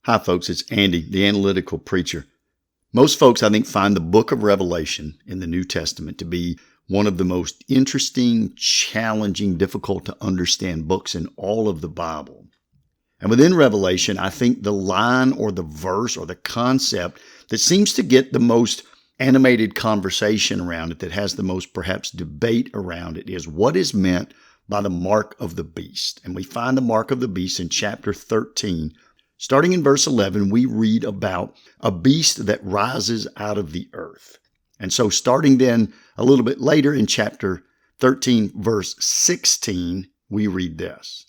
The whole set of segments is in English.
Hi, folks. It's Andy, the analytical preacher. Most folks, I think, find the book of Revelation in the New Testament to be one of the most interesting, challenging, difficult to understand books in all of the Bible. And within Revelation, I think the line or the verse or the concept that seems to get the most animated conversation around it, that has the most perhaps debate around it, is what is meant by the mark of the beast. And we find the mark of the beast in chapter 13. Starting in verse 11, we read about a beast that rises out of the earth. And so starting then a little bit later in chapter 13, verse 16, we read this.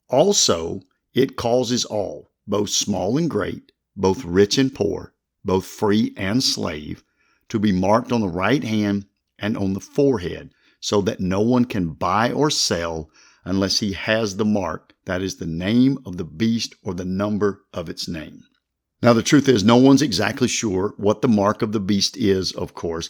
Also, it causes all, both small and great, both rich and poor, both free and slave, to be marked on the right hand and on the forehead, so that no one can buy or sell unless he has the mark, that is the name of the beast or the number of its name. Now, the truth is, no one's exactly sure what the mark of the beast is, of course.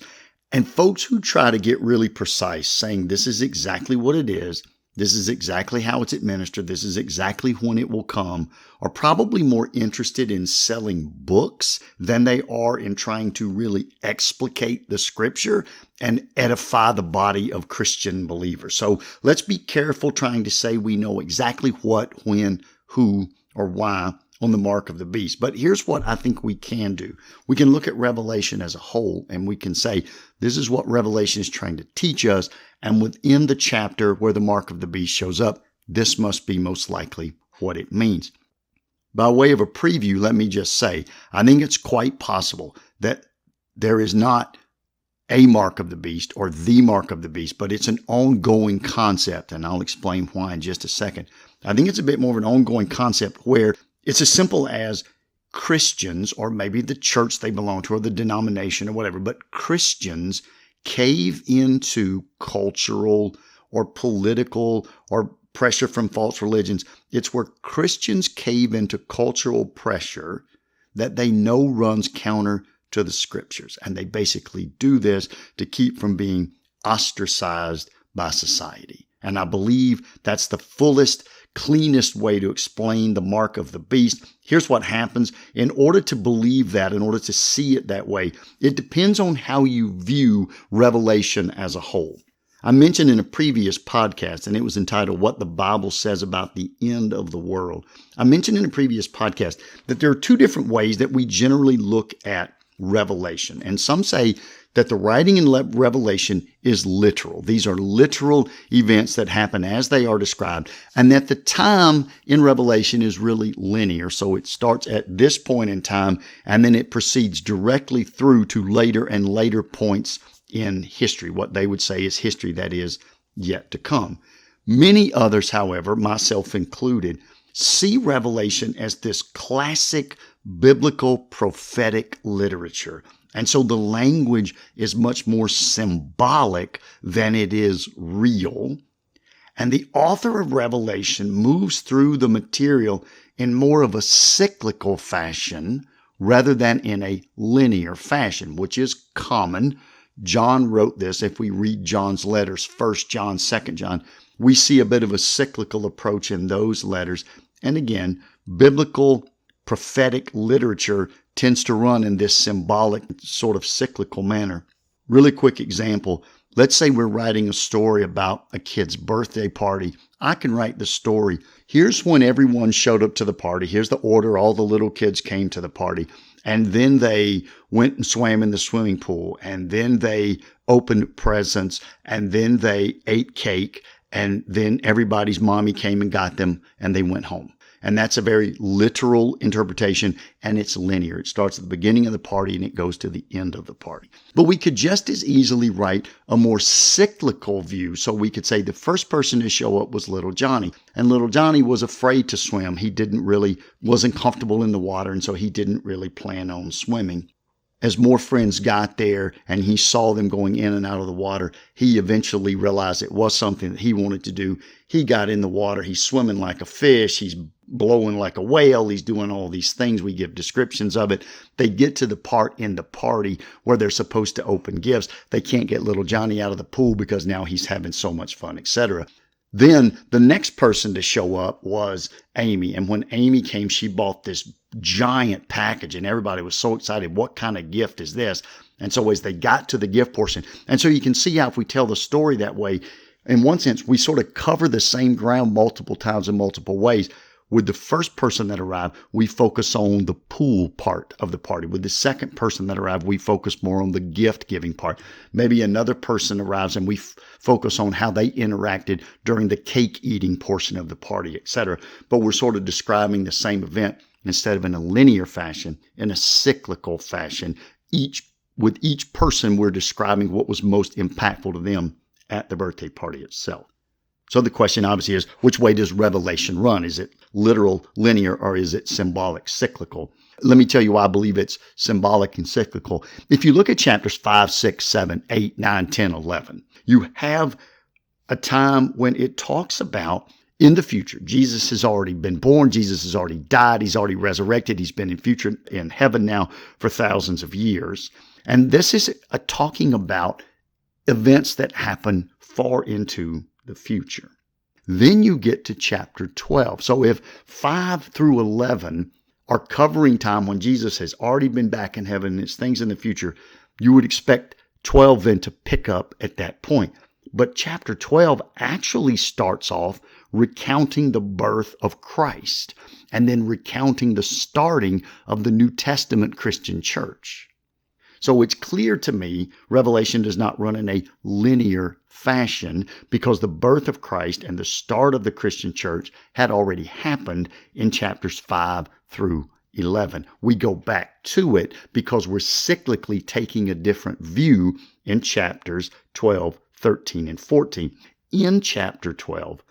And folks who try to get really precise, saying this is exactly what it is, this is exactly how it's administered, this is exactly when it will come, are probably more interested in selling books than they are in trying to really explicate the scripture and edify the body of Christian believers. So let's be careful trying to say we know exactly what, when, who, or why on the mark of the beast. But here's what I think we can do. We can look at Revelation as a whole, and we can say, this is what Revelation is trying to teach us. And within the chapter where the mark of the beast shows up, this must be most likely what it means. By way of a preview, let me just say, I think it's quite possible that there is not a mark of the beast or the mark of the beast, but it's an ongoing concept, and I'll explain why in just a second. I think it's a bit more of an ongoing concept where it's as simple as Christians, or maybe the church they belong to, or the denomination or whatever, but Christians cave into cultural or political or pressure from false religions. It's where Christians cave into cultural pressure that they know runs counter to the scriptures. And they basically do this to keep from being ostracized by society. And I believe that's the fullest, cleanest way to explain the mark of the beast. Here's what happens. In order to believe that, in order to see it that way, it depends on how you view Revelation as a whole. I mentioned in a previous podcast, and it was entitled What the Bible Says About the End of the World. I mentioned in a previous podcast that there are two different ways that we generally look at Revelation. And some say that the writing in Revelation is literal. These are literal events that happen as they are described, and that the time in Revelation is really linear. So it starts at this point in time, and then it proceeds directly through to later and later points in history, what they would say is history that is yet to come. Many others, however, myself included, see Revelation as this classic biblical prophetic literature. And so the language is much more symbolic than it is real. And the author of Revelation moves through the material in more of a cyclical fashion rather than in a linear fashion, which is common. John wrote this. If we read John's letters, 1 John, 2 John, we see a bit of a cyclical approach in those letters. And again, biblical prophetic literature tends to run in this symbolic sort of cyclical manner. Really quick example. Let's say we're writing a story about a kid's birthday party. I can write the story. Here's when everyone showed up to the party. Here's the order. All the little kids came to the party. And then they went and swam in the swimming pool. And then they opened presents. And then they ate cake. And then everybody's mommy came and got them and they went home. And that's a very literal interpretation, and it's linear. It starts at the beginning of the party and it goes to the end of the party. But we could just as easily write a more cyclical view. So we could say the first person to show up was little Johnny. And little Johnny was afraid to swim. He wasn't comfortable in the water, and so he didn't really plan on swimming. As more friends got there and he saw them going in and out of the water, he eventually realized it was something that he wanted to do. He got in the water. He's swimming like a fish. He's blowing like a whale. He's doing all these things. We give descriptions of it. They get to the part in the party where they're supposed to open gifts. They can't get little Johnny out of the pool because now he's having so much fun, etc. Then the next person to show up was Amy. And when Amy came, she bought this giant package and everybody was so excited. What kind of gift is this? And so as they got to the gift portion, and so you can see how if we tell the story that way, in one sense, we sort of cover the same ground multiple times in multiple ways. With the first person that arrived, we focus on the pool part of the party. With the second person that arrived, we focus more on the gift giving part. Maybe another person arrives and we focus on how they interacted during the cake eating portion of the party, etc. But we're sort of describing the same event instead of in a linear fashion, in a cyclical fashion. With each person, we're describing what was most impactful to them at the birthday party itself. So the question obviously is, which way does Revelation run? Is it literal, linear, or is it symbolic, cyclical? Let me tell you why I believe it's symbolic and cyclical. If you look at chapters 5, 6, 7, 8, 9, 10, 11, you have a time when it talks about in the future. Jesus has already been born. Jesus has already died. He's already resurrected. He's been in heaven now for thousands of years. And this is talking about events that happen far into the future. Then you get to chapter 12. So if 5 through 11 are covering time when Jesus has already been back in heaven and it's things in the future, you would expect 12 then to pick up at that point. But chapter 12 actually starts off recounting the birth of Christ and then recounting the starting of the New Testament Christian church. So it's clear to me Revelation does not run in a linear fashion because the birth of Christ and the start of the Christian church had already happened in chapters 5 through 11. We go back to it because we're cyclically taking a different view in chapters 12, 13, and 14. In chapter 12,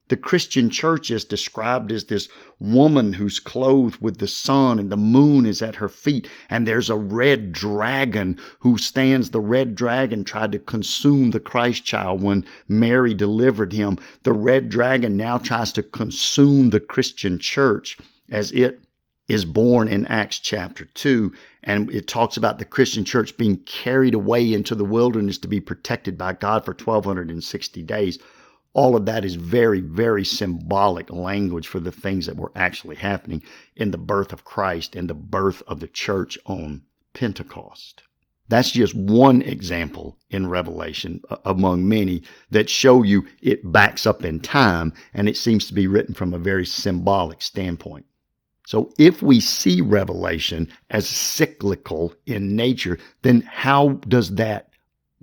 the Christian church is described as this woman who's clothed with the sun and the moon is at her feet. And there's a red dragon who stands. The red dragon tried to consume the Christ child when Mary delivered him. The red dragon now tries to consume the Christian church as it is born in Acts chapter 2. And it talks about the Christian church being carried away into the wilderness to be protected by God for 1,260 days. All of that is very, very symbolic language for the things that were actually happening in the birth of Christ and the birth of the church on Pentecost. That's just one example in Revelation among many that show you it backs up in time, and it seems to be written from a very symbolic standpoint. So if we see Revelation as cyclical in nature, then how does that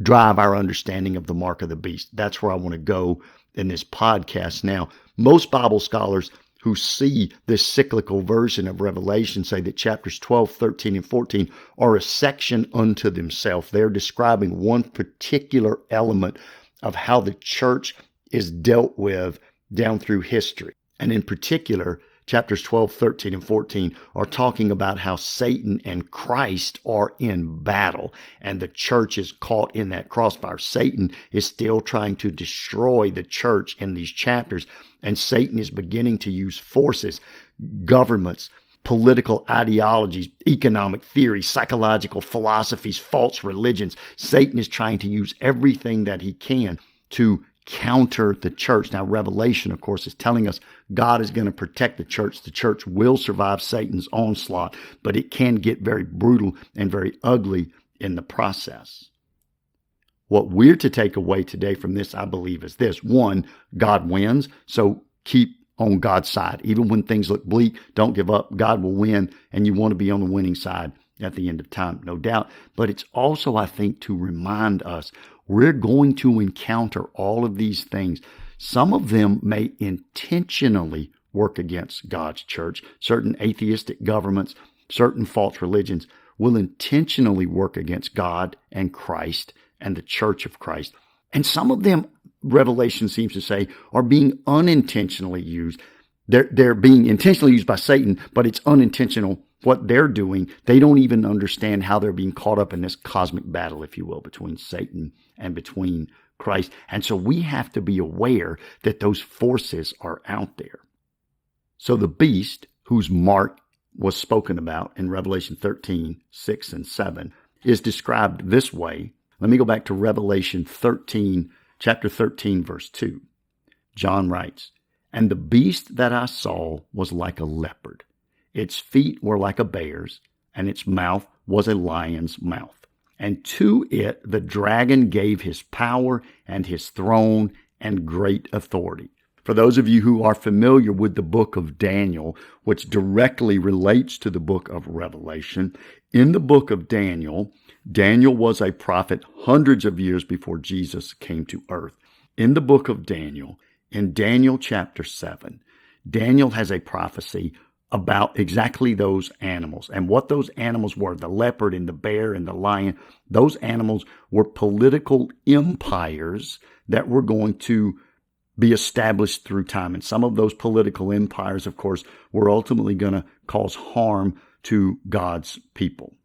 drive our understanding of the mark of the beast? That's where I want to go in this podcast now. Most Bible scholars who see this cyclical version of Revelation say that chapters 12, 13, and 14 are a section unto themselves. They're describing one particular element of how the church is dealt with down through history. And in particular, chapters 12, 13, and 14 are talking about how Satan and Christ are in battle, and the church is caught in that crossfire. Satan is still trying to destroy the church in these chapters, and Satan is beginning to use forces, governments, political ideologies, economic theories, psychological philosophies, false religions. Satan is trying to use everything that he can to counter the church. Now, Revelation, of course, is telling us God is going to protect the church. The church will survive Satan's onslaught, but it can get very brutal and very ugly in the process. What we're to take away today from this, I believe, is this. One, God wins, so keep on God's side. Even when things look bleak, don't give up. God will win, and you want to be on the winning side at the end of time, no doubt. But it's also, I think, to remind us we're going to encounter all of these things. Some of them may intentionally work against God's church. Certain atheistic governments, certain false religions will intentionally work against God and Christ and the church of Christ. And some of them, Revelation seems to say, are being unintentionally used. They're being intentionally used by Satan, but it's unintentional what they're doing. They don't even understand how they're being caught up in this cosmic battle, if you will, between Satan and between Christ. And so we have to be aware that those forces are out there. So the beast, whose mark was spoken about in Revelation 13, 6, and 7, is described this way. Let me go back to Revelation 13, chapter 13, verse 2. John writes, "And the beast that I saw was like a leopard. Its feet were like a bear's, and its mouth was a lion's mouth. And to it the dragon gave his power and his throne and great authority." For those of you who are familiar with the book of Daniel, which directly relates to the book of Revelation, in the book of Daniel, Daniel was a prophet hundreds of years before Jesus came to earth. In the book of Daniel, in Daniel chapter 7, Daniel has a prophecy about exactly those animals and what those animals were, the leopard and the bear and the lion. Those animals were political empires that were going to be established through time. And some of those political empires, of course, were ultimately going to cause harm to God's people.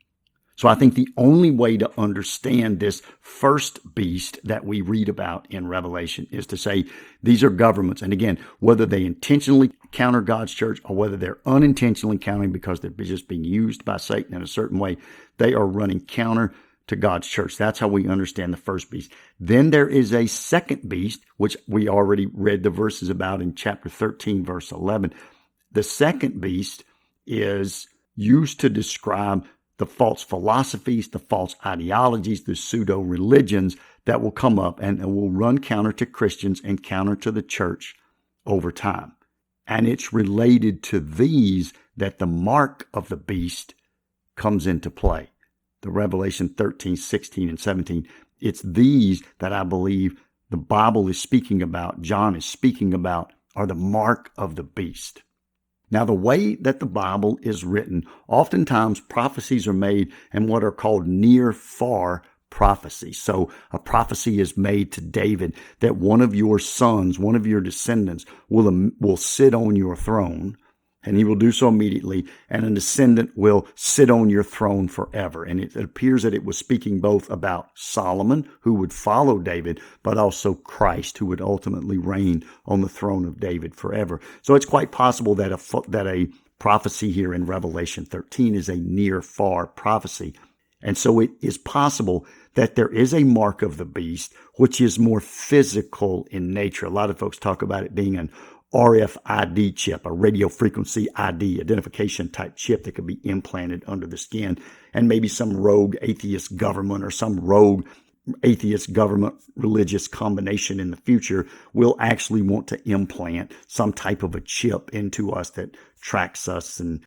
So I think the only way to understand this first beast that we read about in Revelation is to say these are governments. And again, whether they intentionally counter God's church or whether they're unintentionally countering because they're just being used by Satan in a certain way, they are running counter to God's church. That's how we understand the first beast. Then there is a second beast, which we already read the verses about in chapter 13, verse 11. The second beast is used to describe the false philosophies, the false ideologies, the pseudo-religions that will come up and will run counter to Christians and counter to the church over time. And it's related to these that the mark of the beast comes into play. The Revelation 13, 16, and 17. It's these that I believe the Bible is speaking about, John is speaking about, are the mark of the beast. Now, the way that the Bible is written, oftentimes prophecies are made in what are called near-far prophecies. So a prophecy is made to David that one of your sons, one of your descendants will sit on your throne, and he will do so immediately, and a descendant will sit on your throne forever. And it appears that it was speaking both about Solomon, who would follow David, but also Christ, who would ultimately reign on the throne of David forever. So it's quite possible that a prophecy here in Revelation 13 is a near-far prophecy. And so it is possible that there is a mark of the beast, which is more physical in nature. A lot of folks talk about it being an RFID chip, a radio frequency ID identification type chip that could be implanted under the skin. And maybe some rogue atheist government or some rogue atheist government religious combination in the future will actually want to implant some type of a chip into us that tracks us and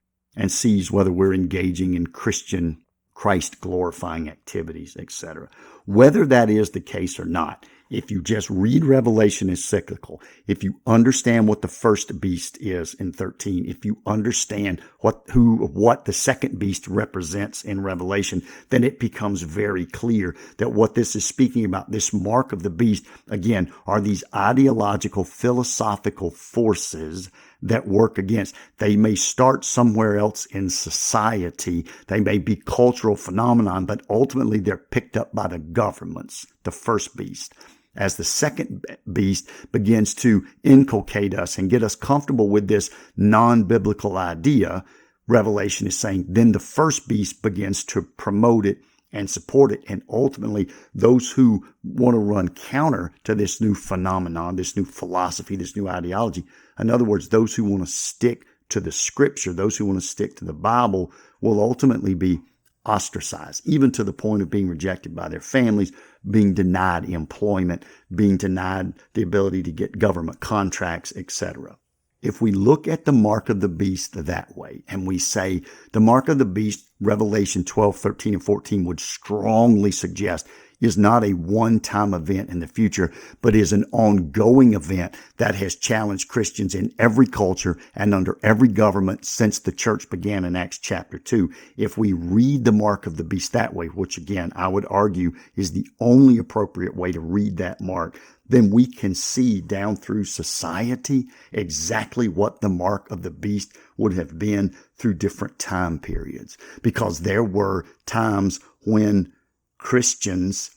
sees whether we're engaging in Christian Christ glorifying activities, etc. Whether that is the case or not, if you just read Revelation as cyclical, if you understand what the first beast is in 13, if you understand what the second beast represents in Revelation, then it becomes very clear that what this is speaking about, this mark of the beast, again, are these ideological, philosophical forces that work against. They may start somewhere else in society. They may be cultural phenomenon, but ultimately they're picked up by the governments, the first beast. As the second beast begins to inculcate us and get us comfortable with this non-biblical idea, Revelation is saying, then the first beast begins to promote it and support it. And ultimately, those who want to run counter to this new phenomenon, this new philosophy, this new ideology, in other words, those who want to stick to the scripture, those who want to stick to the Bible, will ultimately be ostracized, even to the point of being rejected by their families, being denied employment, being denied the ability to get government contracts, etc. If we look at the mark of the beast that way, and we say the mark of the beast, Revelation 12, 13, and 14 would strongly suggest is not a one-time event in the future, but is an ongoing event that has challenged Christians in every culture and under every government since the church began in Acts chapter 2. If we read the mark of the beast that way, which again, I would argue is the only appropriate way to read that mark, then we can see down through society exactly what the mark of the beast would have been through different time periods. Because there were times when Christians,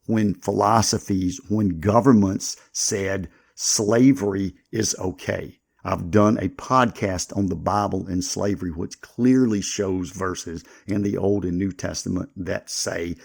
when philosophies, when governments said slavery is okay. I've done a podcast on the Bible and slavery, which clearly shows verses in the Old and New Testament that say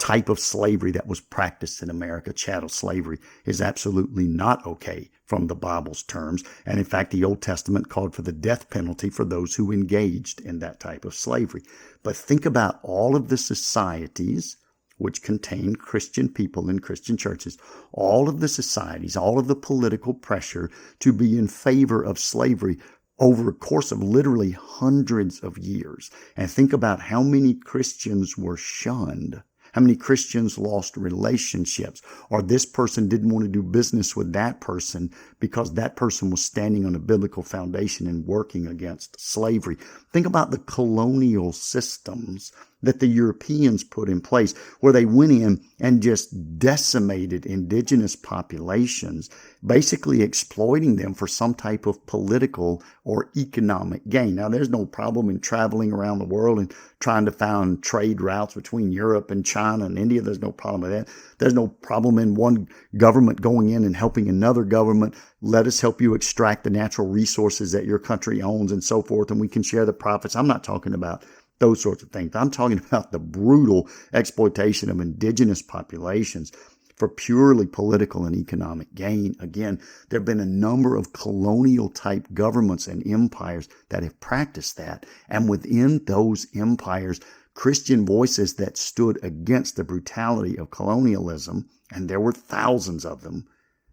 type of slavery that was practiced in America, chattel slavery, is absolutely not okay from the Bible's terms. And in fact, the Old Testament called for the death penalty for those who engaged in that type of slavery. But think about all of the societies which contain Christian people in Christian churches, all of the societies, all of the political pressure to be in favor of slavery over a course of literally hundreds of years. And think about how many Christians were shunned, how many Christians lost relationships, or this person didn't want to do business with that person because that person was standing on a biblical foundation and working against slavery. Think about the colonial systems that the Europeans put in place, where they went in and just decimated indigenous populations, basically exploiting them for some type of political or economic gain. Now, there's no problem in traveling around the world and trying to find trade routes between Europe and China and India. There's no problem with that. There's no problem in one government going in and helping another government. Let us help you extract the natural resources that your country owns and so forth, and we can share the profits. I'm not talking about those sorts of things. I'm talking about the brutal exploitation of indigenous populations for purely political and economic gain. Again, there have been a number of colonial type governments and empires that have practiced that. And within those empires, Christian voices that stood against the brutality of colonialism, and there were thousands of them,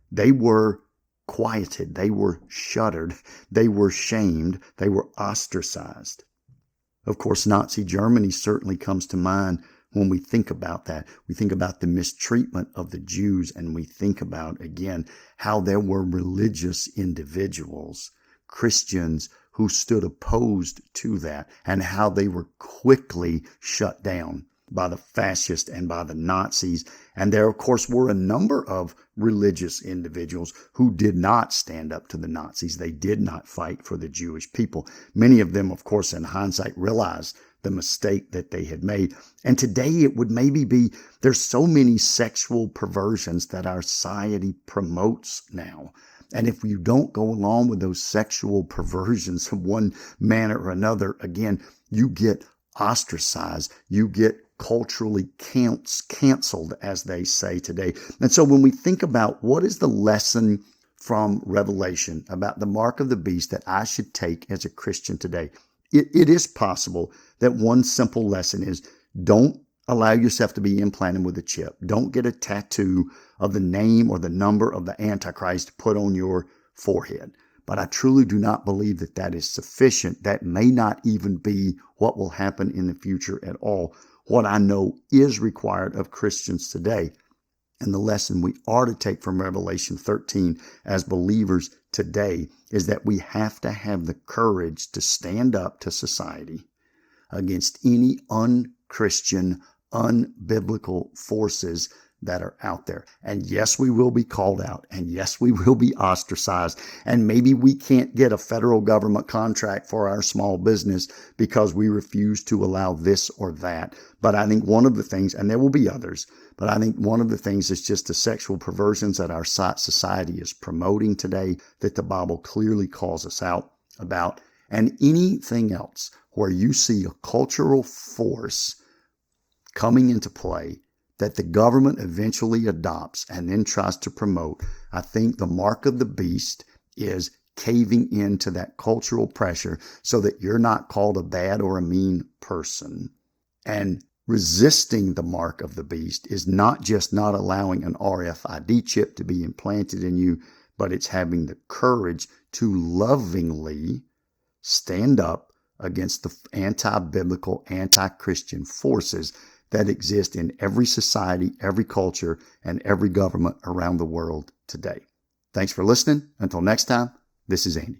they were quieted, they were shuttered, they were shamed, they were ostracized. Of course, Nazi Germany certainly comes to mind when we think about that. We think about the mistreatment of the Jews, and we think about, again, how there were religious individuals, Christians, who stood opposed to that, and how they were quickly shut down by the fascists and by the Nazis. And there, of course, were a number of religious individuals who did not stand up to the Nazis. They did not fight for the Jewish people. Many of them, of course, in hindsight, realized the mistake that they had made. And today it would maybe be, there's so many sexual perversions that our society promotes now. And if you don't go along with those sexual perversions of one manner or another, again, you get ostracized, you get culturally canceled, as they say today. And so when we think about what is the lesson from Revelation about the mark of the beast that I should take as a Christian today, it is possible that one simple lesson is, don't allow yourself to be implanted with a chip. Don't get a tattoo of the name or the number of the Antichrist put on your forehead. But I truly do not believe that that is sufficient. That may not even be what will happen in the future at all. What I know is required of Christians today, and the lesson we are to take from Revelation 13 as believers today, is that we have to have the courage to stand up to society against any unchristian, unbiblical forces that are out there. And yes, we will be called out. And yes, we will be ostracized. And maybe we can't get a federal government contract for our small business because we refuse to allow this or that. But I think one of the things, and there will be others, but I think one of the things is just the sexual perversions that our society is promoting today, that the Bible clearly calls us out about. And anything else where you see a cultural force coming into play that the government eventually adopts and then tries to promote, I think the mark of the beast is caving into that cultural pressure so that you're not called a bad or a mean person. And resisting the mark of the beast is not just not allowing an RFID chip to be implanted in you, but it's having the courage to lovingly stand up against the anti-biblical, anti-Christian forces that exist in every society, every culture, and every government around the world today. Thanks for listening. Until next time, this is Andy.